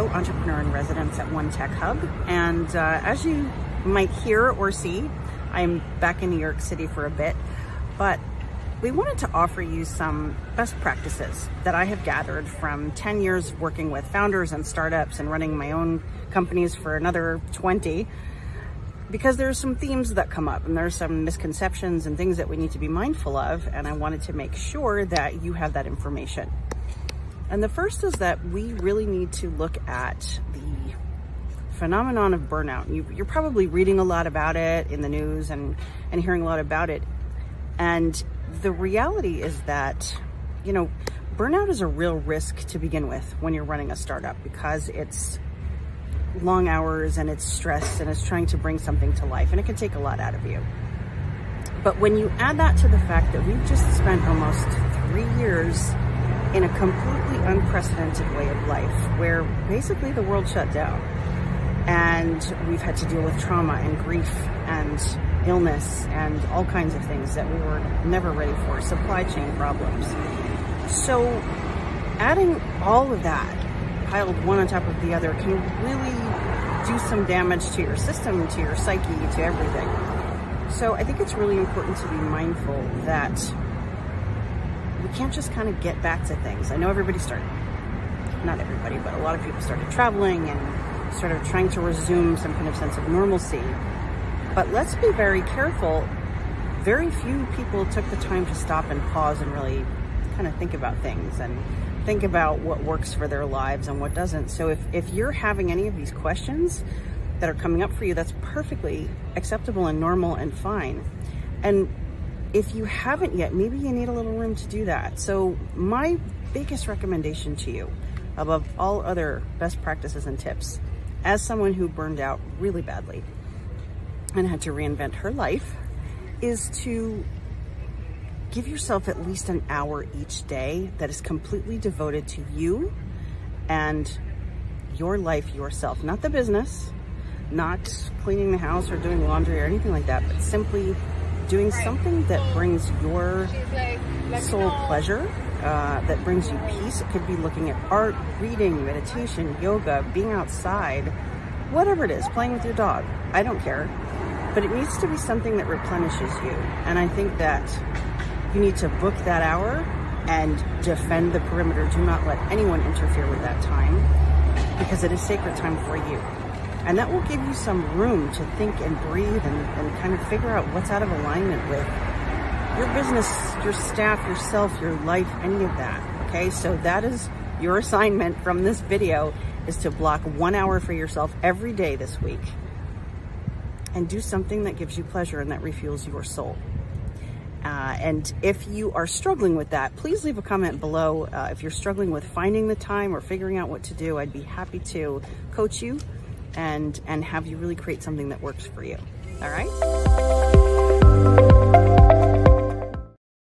Iannolo, entrepreneur in residence at One Tech Hub. And as you might hear or see, I'm back in New York City for a bit, but we wanted to offer you some best practices that I have gathered from 10 years working with founders and startups and running my own companies for another 20, because there's some themes that come up and there's some misconceptions and things that we need to be mindful of, and I wanted to make sure that you have that information. And the first is that we really need to look at the phenomenon of burnout. You're probably reading a lot about it in the news and hearing a lot about it. And the reality is that, burnout is a real risk to begin with when you're running a startup, because it's long hours and it's stress and it's trying to bring something to life, and it can take a lot out of you. But when you add that to the fact that we've just spent almost 3 years in a completely unprecedented way of life, where basically the world shut down and we've had to deal with trauma and grief and illness and all kinds of things that we were never ready for, supply chain problems. So adding all of that, piled one on top of the other, can really do some damage to your system, to your psyche, to everything. So I think it's really important to be mindful that we can't just kind of get back to things. I know everybody started, not everybody, but a lot of people started traveling and started trying to resume some kind of sense of normalcy. But let's be very careful. Very few people took the time to stop and pause and really kind of think about things and think about what works for their lives and what doesn't. So if you're having any of these questions that are coming up for you, that's perfectly acceptable and normal and fine. And if you haven't yet, maybe you need a little room to do that. So my biggest recommendation to you, above all other best practices and tips, as someone who burned out really badly and had to reinvent her life, is to give yourself at least an hour each day that is completely devoted to you and your life, yourself, not the business, not cleaning the house or doing laundry or anything like that, but simply doing something that brings your soul pleasure, that brings you peace. It could be looking at art, reading, meditation, yoga, being outside, whatever it is, playing with your dog. I don't care. But it needs to be something that replenishes you. And I think that you need to book that hour and defend the perimeter. Do not let anyone interfere with that time, because it is sacred time for you. And that will give you some room to think and breathe and kind of figure out what's out of alignment with your business, your staff, yourself, your life, any of that, okay? So that is your assignment from this video, is to block 1 hour for yourself every day this week and do something that gives you pleasure and that refuels your soul. And if you are struggling with that, please leave a comment below. If you're struggling with finding the time or figuring out what to do, I'd be happy to coach you and have you really create something that works for you. All right?